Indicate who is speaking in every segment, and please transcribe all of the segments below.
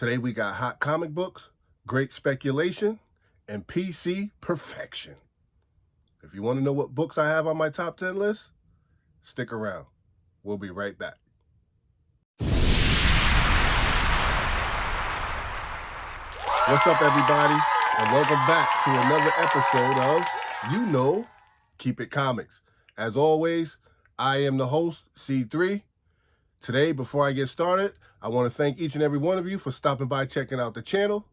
Speaker 1: Today we got hot comic books, great speculation, and PC perfection. If you want to know what books I have on my top 10 list, stick around. We'll be right back. What's up, everybody, and welcome back to another episode of Keep It Comics. As always, I am the host, C3. Today, before I get started, I want to thank each and every one of you for stopping by, checking out the channel.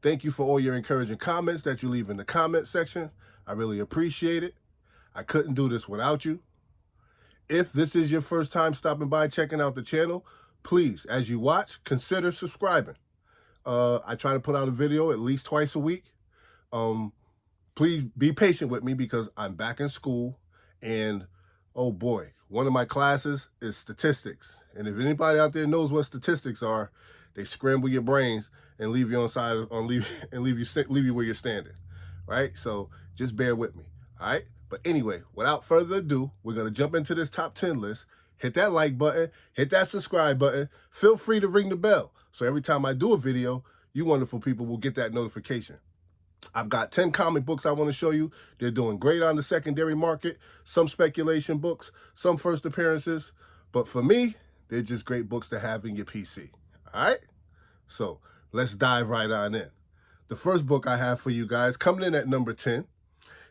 Speaker 1: Thank you for all your encouraging comments that you leave in the comment section. I really appreciate it. I couldn't do this without you. If this is your first time stopping by, checking out the channel, please, as you watch, consider subscribing. I try to put out a video at least twice a week. Please be patient with me because I'm back in school, and oh boy, one of my classes is statistics. And if anybody out there knows what statistics are, they scramble your brains and leave you leave you where you're standing, right? So just bear with me, all right? But anyway, without further ado, we're gonna jump into this top 10 list. Hit that like button, hit that subscribe button. Feel free to ring the bell, so every time I do a video, you wonderful people will get that notification. I've got 10 comic books I want to show you. They're doing great on the secondary market. Some speculation books, some first appearances. But for me, they're just great books to have in your PC. All right? So let's dive right on in. The first book I have for you guys, coming in at number 10,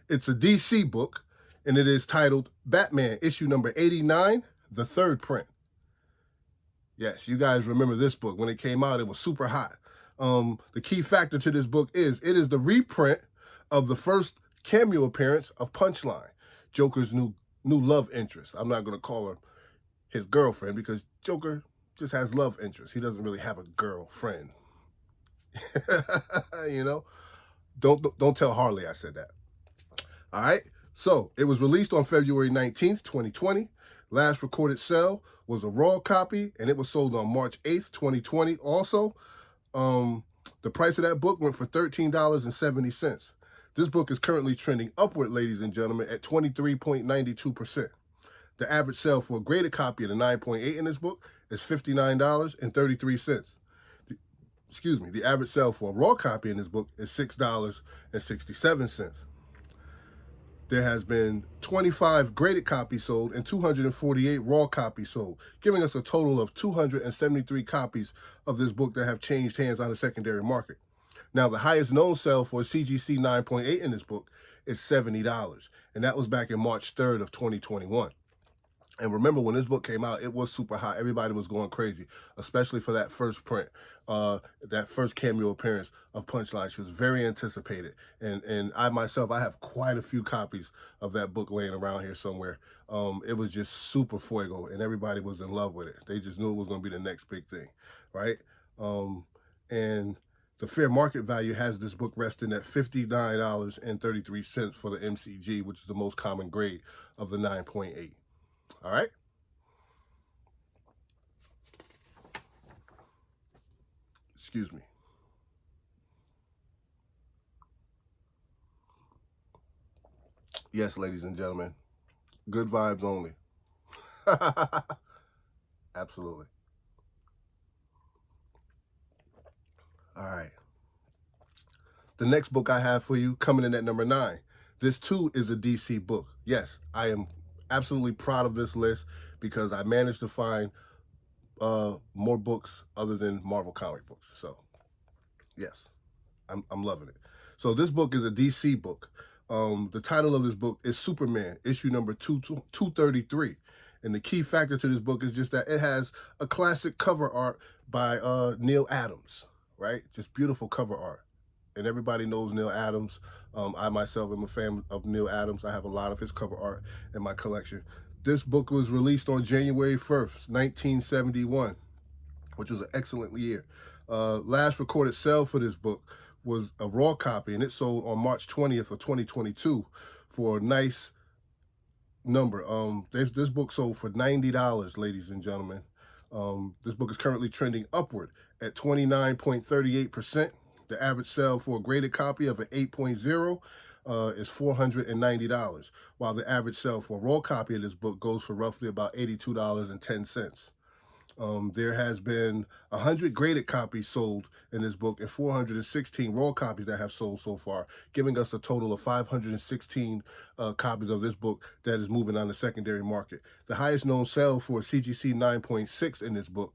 Speaker 1: it's a DC book, and it is titled Batman, issue number 89, the third print. Yes, you guys remember this book. When it came out, it was super hot. The key factor to this book is it is the reprint of the first cameo appearance of Punchline, Joker's new love interest. I'm not going to call her his girlfriend because Joker just has love interest. He doesn't really have a girlfriend. You know, don't tell Harley I said that. All right. So it was released on February 19th, 2020. Last recorded sale was a raw copy, and it was sold on March 8th, 2020. Also, the price of that book went for $13.70. This book is currently trending upward, ladies and gentlemen, at 23.92%. The average sale for a graded copy of the 9.8 in this book is $59.33. The average sale for a raw copy in this book is $6.67. There has been 25 graded copies sold and 248 raw copies sold, giving us a total of 273 copies of this book that have changed hands on the secondary market. Now, the highest known sale for a CGC 9.8 in this book is $70, and that was back in March 3rd of 2021. And remember, when this book came out, it was super hot. Everybody was going crazy, especially for that first print, that first cameo appearance of Punchline. She was very anticipated. And I myself, I have quite a few copies of that book laying around here somewhere. It was just super fuego, and everybody was in love with it. They just knew it was going to be the next big thing, right? And the fair market value has this book resting at $59.33 for the MCG, which is the most common grade of the 9.8. All right. Excuse me. Yes, ladies and gentlemen, good vibes only. Absolutely. All right. The next book I have for you, coming in at number 9. This too is a DC book. Yes, I am absolutely proud of this list because I managed to find more books other than Marvel comic books. So yes, I'm loving it. So this book is a DC book. The title of this book is Superman, issue number 233. And the key factor to this book is just that it has a classic cover art by Neil Adams, right? Just beautiful cover art. And everybody knows Neil Adams. I myself am a fan of Neil Adams. I have a lot of his cover art in my collection. This book was released on January 1st, 1971, which was an excellent year. Last recorded sale for this book was a raw copy, and it sold on March 20th of 2022 for a nice number. This book sold for $90, ladies and gentlemen. This book is currently trending upward at 29.38%. The average sale for a graded copy of an 8.0 is $490, while the average sale for a raw copy of this book goes for roughly about $82.10. There has been 100 graded copies sold in this book and 416 raw copies that have sold so far, giving us a total of 516 copies of this book that is moving on the secondary market. The highest known sale for CGC 9.6 in this book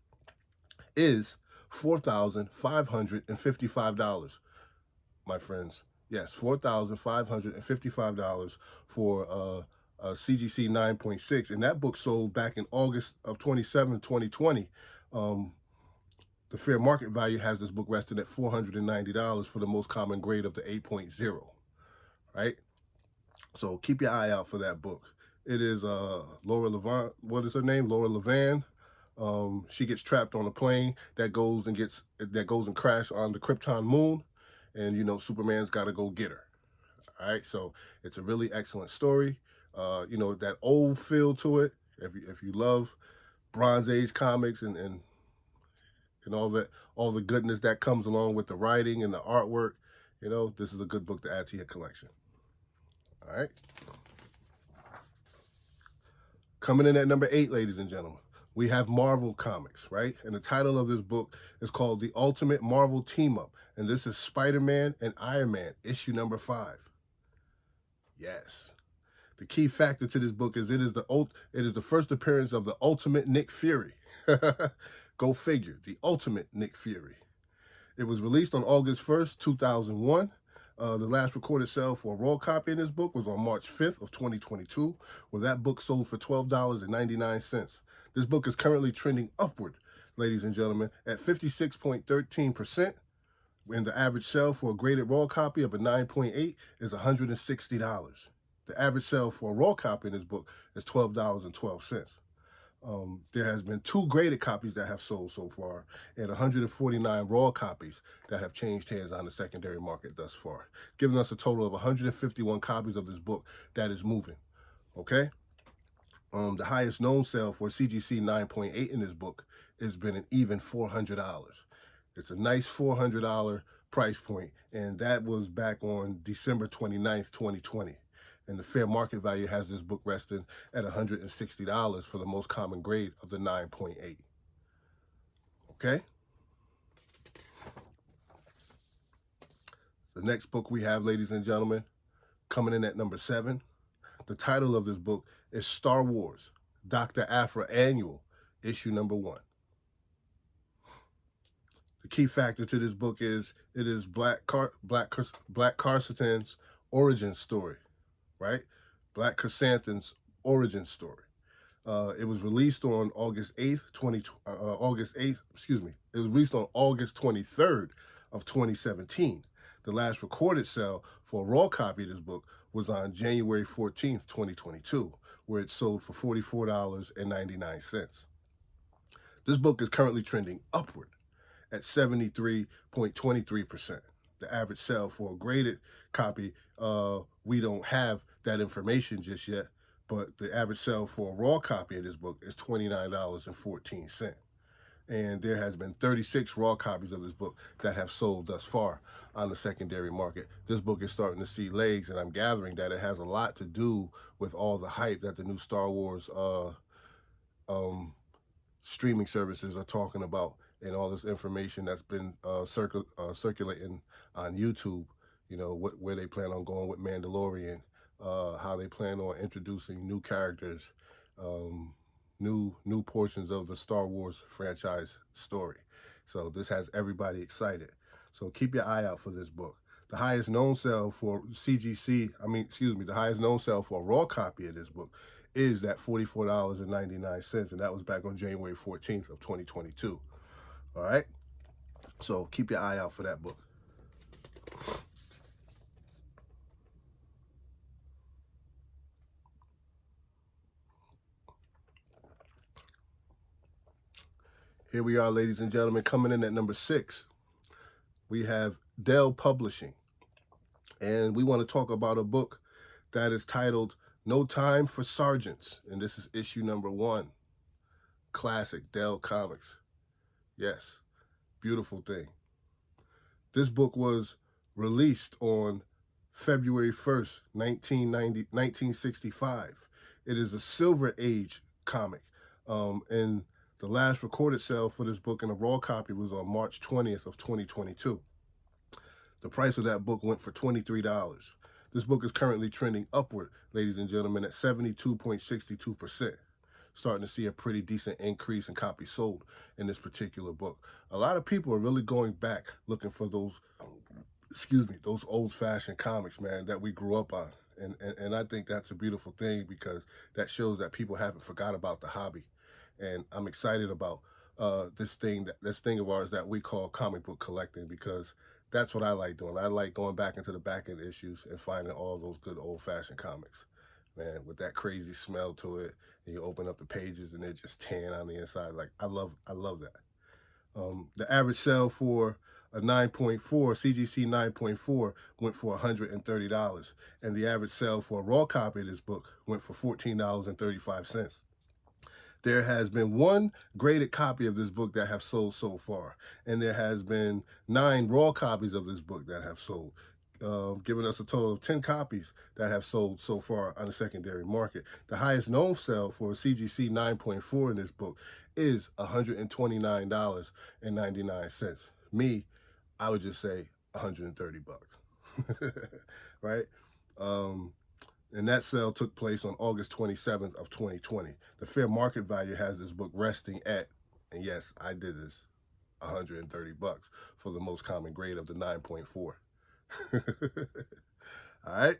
Speaker 1: is $4,555, my friends. Yes, $4,555 for CGC 9.6, and that book sold back in August of 2020. The fair market value has this book resting at $490 for the most common grade of the 8.0, right? So keep your eye out for that book. It is Laura Levan. What is her name? Laura Levan. She gets trapped on a plane that goes and crashes on the Krypton moon, and Superman's got to go get her. All right, so it's a really excellent story. That old feel to it. If you love Bronze Age comics and all the goodness that comes along with the writing and the artwork, this is a good book to add to your collection. All right. Coming in at number 8, ladies and gentlemen, we have Marvel Comics, right? And the title of this book is called The Ultimate Marvel Team Up, and this is Spider-Man and Iron Man, issue number 5. Yes. The key factor to this book is it is the first appearance of the Ultimate Nick Fury. Go figure, the Ultimate Nick Fury. It was released on August 1st, 2001. The last recorded sale for a raw copy in this book was on March 5th of 2022, where that book sold for $12.99. This book is currently trending upward, ladies and gentlemen, at 56.13%, and the average sale for a graded raw copy of a 9.8 is $160. The average sale for a raw copy in this book is $12.12. There has been 2 graded copies that have sold so far, and 149 raw copies that have changed hands on the secondary market thus far, giving us a total of 151 copies of this book that is moving. Okay? The highest known sale for CGC 9.8 in this book has been an even $400. It's a nice $400 price point, and that was back on December 29th, 2020. And the fair market value has this book resting at $160 for the most common grade of the 9.8. Okay? The next book we have, ladies and gentlemen, coming in at number 7. The title of this book is Star Wars, Dr. APHRA Annual, issue number 1. The key factor to this book is it is Black Chrysanthemum's origin story, right? Black Chrysanthemum's origin story. It was released on August 8th, It was released on August 23rd of 2017. The last recorded sale for a raw copy of this book was on January 14th, 2022, where it sold for $44.99. This book is currently trending upward at 73.23%. The average sale for a graded copy, we don't have that information just yet, but the average sale for a raw copy of this book is $29.14. And there has been 36 raw copies of this book that have sold thus far on the secondary market. This book is starting to see legs, and I'm gathering that it has a lot to do with all the hype that the new Star Wars streaming services are talking about, and all this information that's been circulating on YouTube, where they plan on going with Mandalorian, how they plan on introducing new characters, new portions of the Star Wars franchise story. So this has everybody excited. So keep your eye out for this book. The highest known sale for the highest known sale for a raw copy of this book is that $44.99, and that was back on January 14th of 2022. All right? So keep your eye out for that book. Here we are, ladies and gentlemen, coming in at number 6. We have Dell Publishing. And we want to talk about a book that is titled No Time for Sergeants. And this is issue number 1. Classic Dell Comics. Yes, beautiful thing. This book was released on February 1st, 1965. It is a Silver Age comic. And The last recorded sale for this book in a raw copy was on March 20th of 2022. The price of that book went for $23. This book is currently trending upward, ladies and gentlemen, at 72.62%. Starting to see a pretty decent increase in copies sold in this particular book. A lot of people are really going back looking for those, those old-fashioned comics, man, that we grew up on. And I think that's a beautiful thing because that shows that people haven't forgot about the hobby. And I'm excited about this thing of ours that we call comic book collecting, because that's what I like doing. I like going back into the back end issues and finding all those good old-fashioned comics, man, with that crazy smell to it. And you open up the pages and they're just tan on the inside. Like, I love that. The average sale for a 9.4 CGC 9.4 went for $130, and the average sale for a raw copy of this book went for $14.35. There has been one graded copy of this book that have sold so far, and there has been 9 raw copies of this book that have sold, giving us a total of 10 copies that have sold so far on the secondary market. The highest known sale for a CGC 9.4 in this book is $129.99. Me, I would just say $130, right? And that sale took place on August 27th of 2020. The fair market value has this book resting at, and yes, I did this, $130 for the most common grade of the 9.4. All right.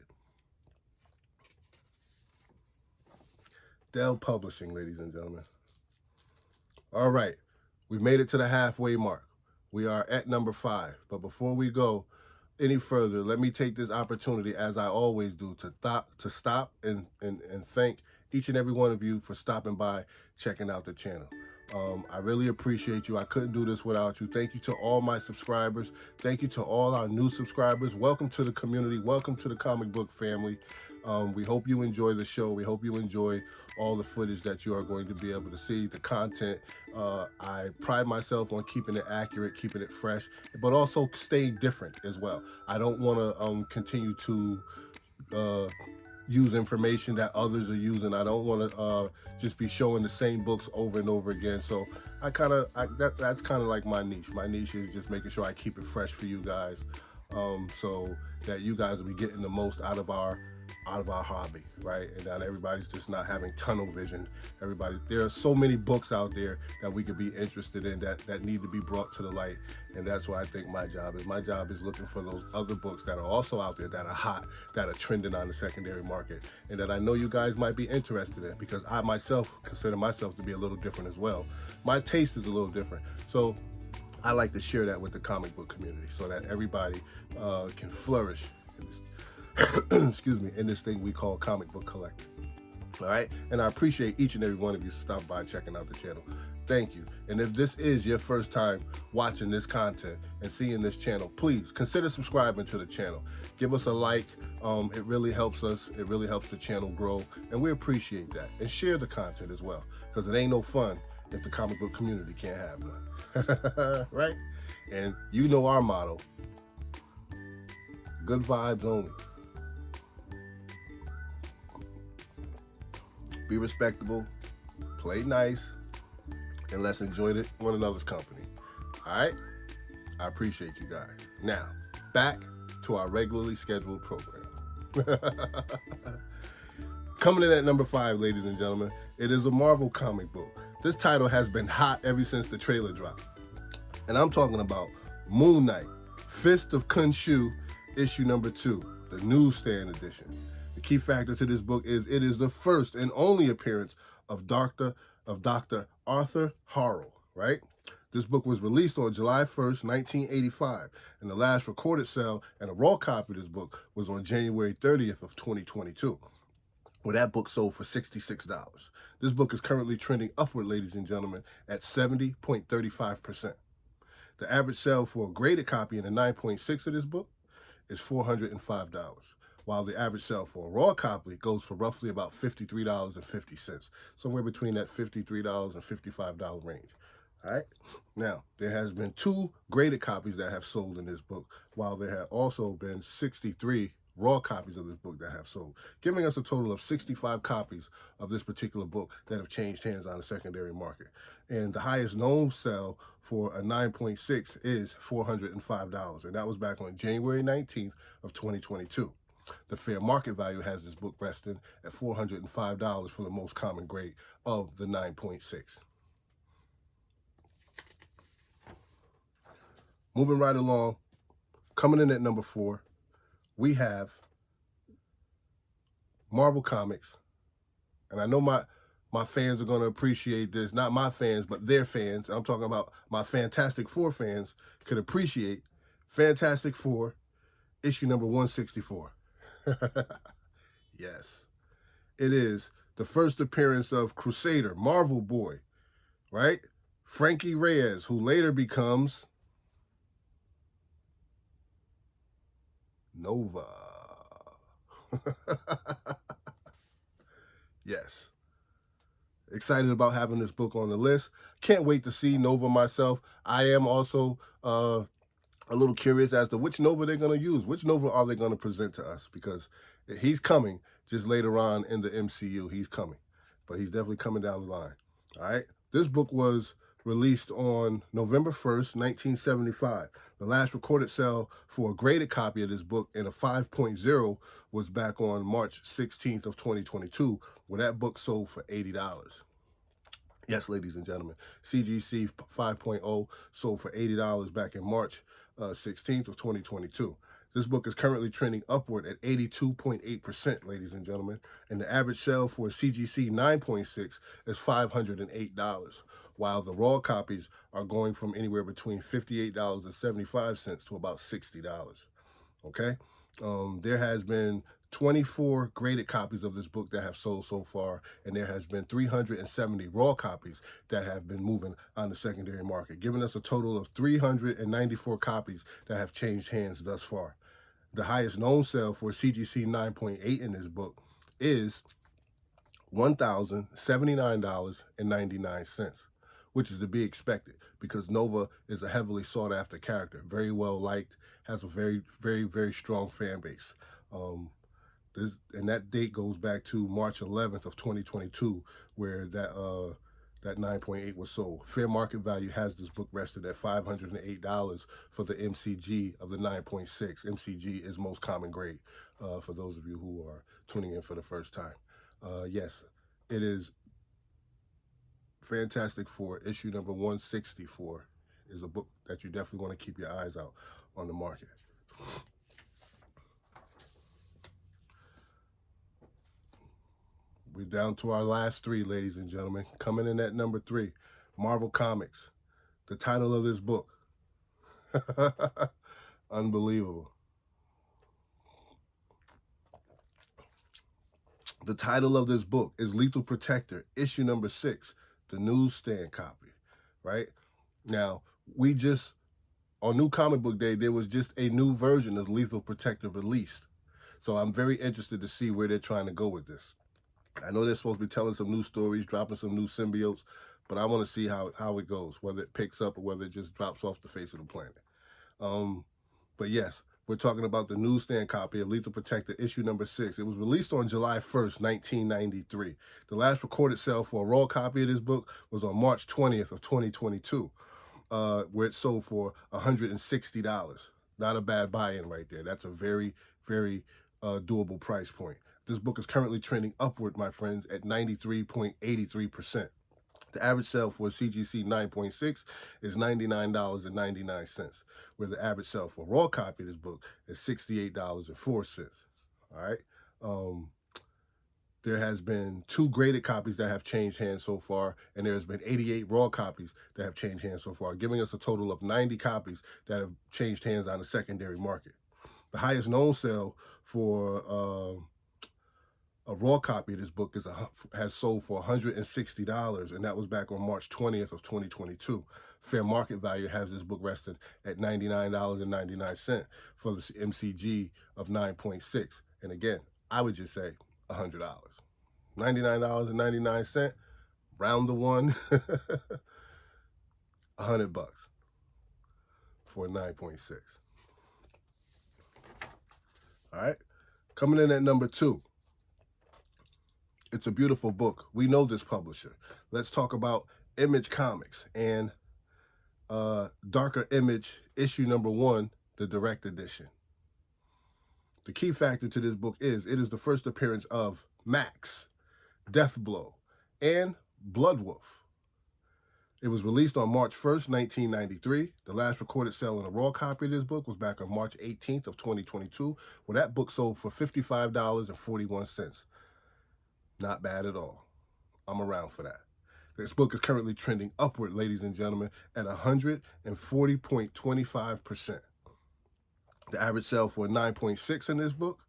Speaker 1: Dell Publishing, ladies and gentlemen. All right. We've made it to the halfway mark. We are at number 5. But before we go any further, let me take this opportunity, as I always do, to stop and thank each and every one of you for stopping by, checking out the channel. I really appreciate you. I couldn't do this without you. Thank you to all my subscribers. Thank you to all our new subscribers. Welcome to the community. Welcome to the comic book family. We hope you enjoy the show. We hope you enjoy all the footage that you are going to be able to see, the content. I pride myself on keeping it accurate, keeping it fresh, but also staying different as well. I don't want to continue to use information that others are using. I don't want to just be showing the same books over and over again. So that's kind of like my niche. My niche is just making sure I keep it fresh for you guys, so that you guys will be getting the most out of our hobby, right? And that everybody's just not having tunnel vision. There are so many books out there that we could be interested in that need to be brought to the light. And that's what I think my job is. My job is looking for those other books that are also out there, that are hot, that are trending on the secondary market, and that I know you guys might be interested in, because I myself consider myself to be a little different as well. My taste is a little different. So I like to share that with the comic book community so that everybody can flourish in this in this thing we call comic book collecting. All right. And I appreciate each and every one of you stopping by, checking out the channel. Thank you. And if this is your first time watching this content and seeing this channel, please consider subscribing to the channel. Give us a like. It really helps us. It really helps the channel grow. And we appreciate that. And share the content as well, because it ain't no fun if the comic book community can't have none. Right? And you know our motto: good vibes only. Be respectable, play nice, and let's enjoy one another's company. All right? I appreciate you guys. Now, back to our regularly scheduled program. Coming in at number 5, ladies and gentlemen, it is a Marvel comic book. This title has been hot ever since the trailer dropped. And I'm talking about Moon Knight, Fist of Khonshu, issue number 2, the newsstand edition. The key factor to this book is it is the first and only appearance of Dr. Arthur Harrow, right? This book was released on July 1st, 1985, and the last recorded sale and a raw copy of this book was on January 30th of 2022, where that book sold for $66. This book is currently trending upward, ladies and gentlemen, at 70.35%. The average sale for a graded copy in the 9.6 of this book is $405. While the average sale for a raw copy goes for roughly about $53.50, somewhere between that $53 and $55 range. All right. Now, there has been 2 graded copies that have sold in this book, while there have also been 63 raw copies of this book that have sold, giving us a total of 65 copies of this particular book that have changed hands on the secondary market. And the highest known sell for a 9.6 is $405, and that was back on January 19th of 2022. The fair market value has this book resting at $405 for the most common grade of the 9.6. Moving right along, coming in at number 4, we have Marvel Comics. And I know my fans are going to appreciate this. Not my fans, but their fans. I'm talking about my Fantastic Four fans could appreciate Fantastic Four, issue number 164. Yes. It is the first appearance of Crusader, Marvel Boy, right? Frankie Reyes, who later becomes Nova. Yes. Excited about having this book on the list. Can't wait to see Nova myself. I am also a little curious as to which Nova they're going to use. Which Nova are they going to present to us? Because he's coming just later on in the MCU. He's coming. But he's definitely coming down the line. All right? This book was released on November 1st, 1975. The last recorded sale for a graded copy of this book in a 5.0 was back on March 16th of 2022, where that book sold for $80. Yes, ladies and gentlemen, CGC 5.0 sold for $80 back in March 16th of 2022. This book is currently trending upward at 82.8%, ladies and gentlemen, and the average sale for CGC 9.6 is $508, while the raw copies are going from anywhere between $58.75 to about $60. Okay? There has been 24 graded copies of this book that have sold so far, and there has been 370 raw copies that have been moving on the secondary market, giving us a total of 394 copies that have changed hands thus far. The highest known sale for CGC 9.8 in this book is $1,079.99, which is to be expected because Nova is a heavily sought after character, very well liked, has a very, very, very strong fan base. And that date goes back to March 11th of 2022, where that 9.8 was sold. Fair market value has this book rested at $508 for the MCG of the 9.6. MCG is most common grade for those of you who are tuning in for the first time. Yes, it is Fantastic Four, issue number 164 is a book that you definitely want to keep your eyes out on the market. We're down to our last 3, ladies and gentlemen. Coming in at number 3, Marvel Comics. The title of this book. Unbelievable. The title of this book is Lethal Protector, issue number 6, the newsstand copy, right? Now, on New Comic Book Day, there was just a new version of Lethal Protector released. So I'm very interested to see where they're trying to go with this. I know they're supposed to be telling some new stories, dropping some new symbiotes, but I want to see how it goes, whether it picks up or whether it just drops off the face of the planet. But yes, we're talking about the newsstand copy of Lethal Protector, issue number 6. It was released on July 1st, 1993. The last recorded sale for a raw copy of this book was on March 20th of 2022, where it sold for $160. Not a bad buy-in right there. That's a very, very doable price point. This book is currently trending upward, my friends, at 93.83%. The average sale for CGC 9.6 is $99.99, where the average sale for a raw copy of this book is $68.04. All right. There has been 2 graded copies that have changed hands so far, and there has been 88 raw copies that have changed hands so far, giving us a total of 90 copies that have changed hands on the secondary market. The highest known sale for a raw copy of this book has sold for $160, and that was back on March 20th of 2022. Fair market value has this book rested at $99.99 for the MCG of 9.6. And again, I would just say $100. $99.99, round the one, $100 for 9.6. All right. Coming in at number 2, it's a beautiful book. We know this publisher. Let's talk about Image Comics and Darker Image issue number 1, the direct edition. The key factor to this book is it is the first appearance of Max, Deathblow, and Bloodwolf. It was released on March 1st, 1993. The last recorded sale in a raw copy of this book was back on March 18th of 2022, where that book sold for $55.41. Not bad at all. I'm around for that. This book is currently trending upward, ladies and gentlemen, at 140.25%. The average sale for a 9.6 in this book,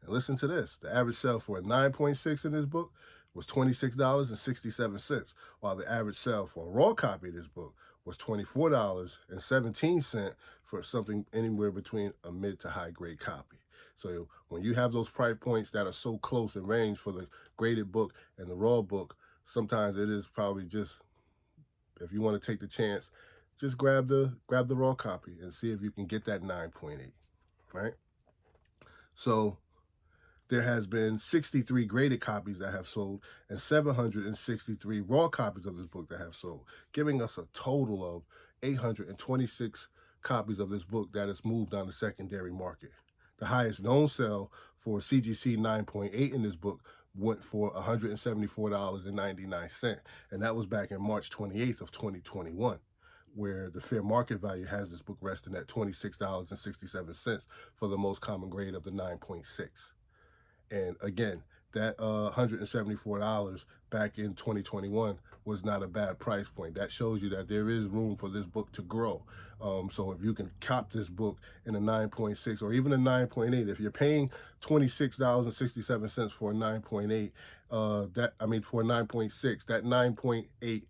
Speaker 1: and listen to this, the average sale for a 9.6 in this book was $26.67, while the average sale for a raw copy of this book was $24.17 for something anywhere between a mid to high grade copy. So when you have those price points that are so close in range for the graded book and the raw book, sometimes it is probably just, if you want to take the chance, just grab the raw copy and see if you can get that 9.8, right? So there has been 63 graded copies that have sold and 763 raw copies of this book that have sold, giving us a total of 826 copies of this book that has moved on the secondary market. The highest known sale for CGC 9.8 in this book went for $174.99, and that was back in March 28th of 2021, where the fair market value has this book resting at $26.67 for the most common grade of the 9.6. And again, that $174 back in 2021 was not a bad price point. That shows you that there is room for this book to grow. So if you can cop this book in a 9.6 or even a 9.8, if you're paying $26.67 for a 9.8, for a 9.6, that 9.8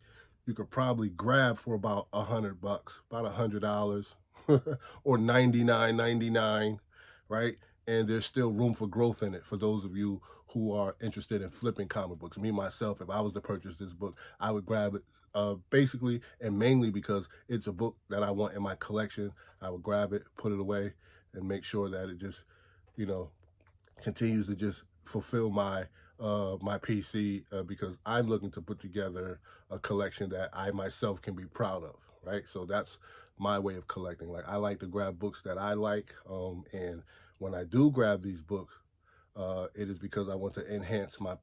Speaker 1: you could probably grab for about $100, about $100, or $99.99, right? And there's still room for growth in it for those of you who are interested in flipping comic books. Me, myself, if I was to purchase this book, I would grab it basically and mainly because it's a book that I want in my collection. I would grab it, put it away, and make sure that it just, continues to just fulfill my PC because I'm looking to put together a collection that I myself can be proud of, right? So that's my way of collecting. Like, I like to grab books that I like, and when I do grab these books, it is because I want to enhance my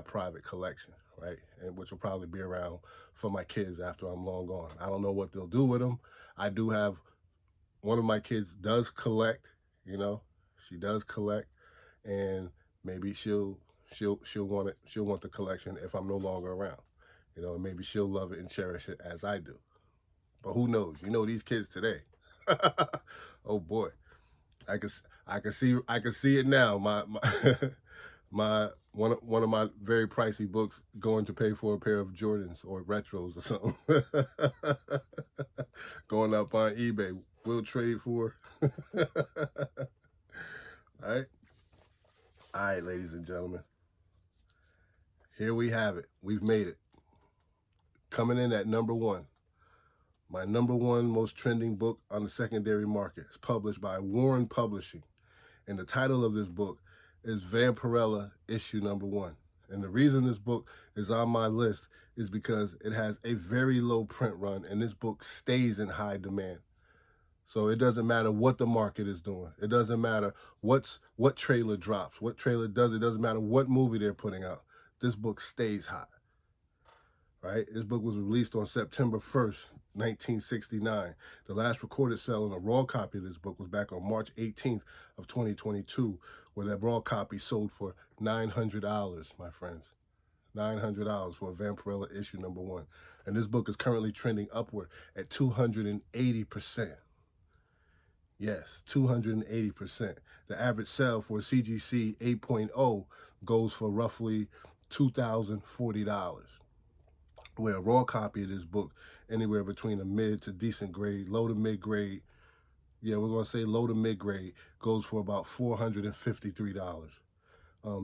Speaker 1: private collection, right? And which will probably be around for my kids after I'm long gone. I don't know what they'll do with them. I do have one of my kids does collect, she does collect, and maybe she'll want it. She'll want the collection if I'm no longer around, and maybe she'll love it and cherish it as I do. But who knows? These kids today. Oh boy. I can see it now. My one of my very pricey books going to pay for a pair of Jordans or retros or something. Going up on eBay. We'll trade for. All right, ladies and gentlemen. Here we have it. We've made it. Coming in at number 1. My number 1 most trending book on the secondary market is published by Warren Publishing. And the title of this book is Vampirella issue number 1. And the reason this book is on my list is because it has a very low print run, and this book stays in high demand. So it doesn't matter what the market is doing. It doesn't matter what trailer drops, what trailer does. It doesn't matter what movie they're putting out. This book stays hot, right? This book was released on September 1st, 1969. The last recorded sale in a raw copy of this book was back on March 18th of 2022, where that raw copy sold for $900, my friends. $900 for a Vampirella issue number 1. And this book is currently trending upward at 280%. Yes, 280%. The average sale for CGC 8.0 goes for roughly $2,040, where a raw copy of this book, anywhere between a mid to decent grade, low to mid grade, we're going to say low to mid grade, goes for about $453.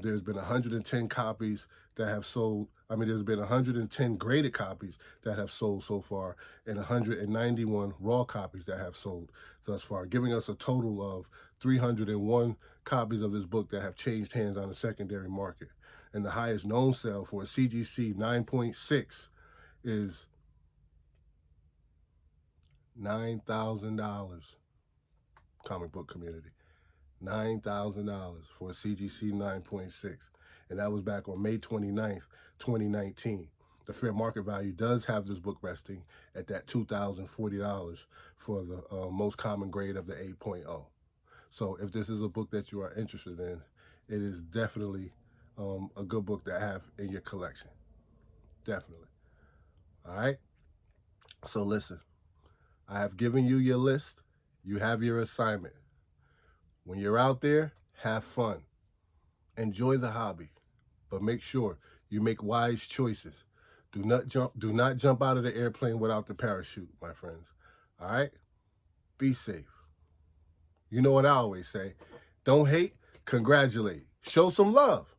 Speaker 1: There's been 110 copies that have sold. There's been 110 graded copies that have sold so far, and 191 raw copies that have sold thus far, giving us a total of 301 copies of this book that have changed hands on the secondary market. And the highest known sale for a CGC 9.6 is $9,000. Comic book community. $9,000 for a CGC 9.6. And that was back on May 29th, 2019. The fair market value does have this book resting at that $2,040 for the most common grade of the 8.0. So if this is a book that you are interested in, it is definitely a good book to have in your collection. Definitely. All right? So listen, I have given you your list. You have your assignment. When you're out there, have fun. Enjoy the hobby, but make sure you make wise choices. Do not jump out of the airplane without the parachute, my friends. All right? Be safe. You know what I always say. Don't hate, congratulate. Show some love.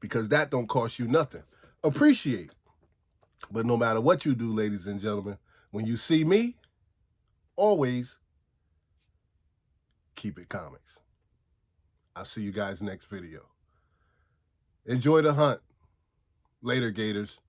Speaker 1: Because that don't cost you nothing. Appreciate. But no matter what you do, ladies and gentlemen, when you see me, always keep it comics. I'll see you guys next video. Enjoy the hunt. Later, Gators.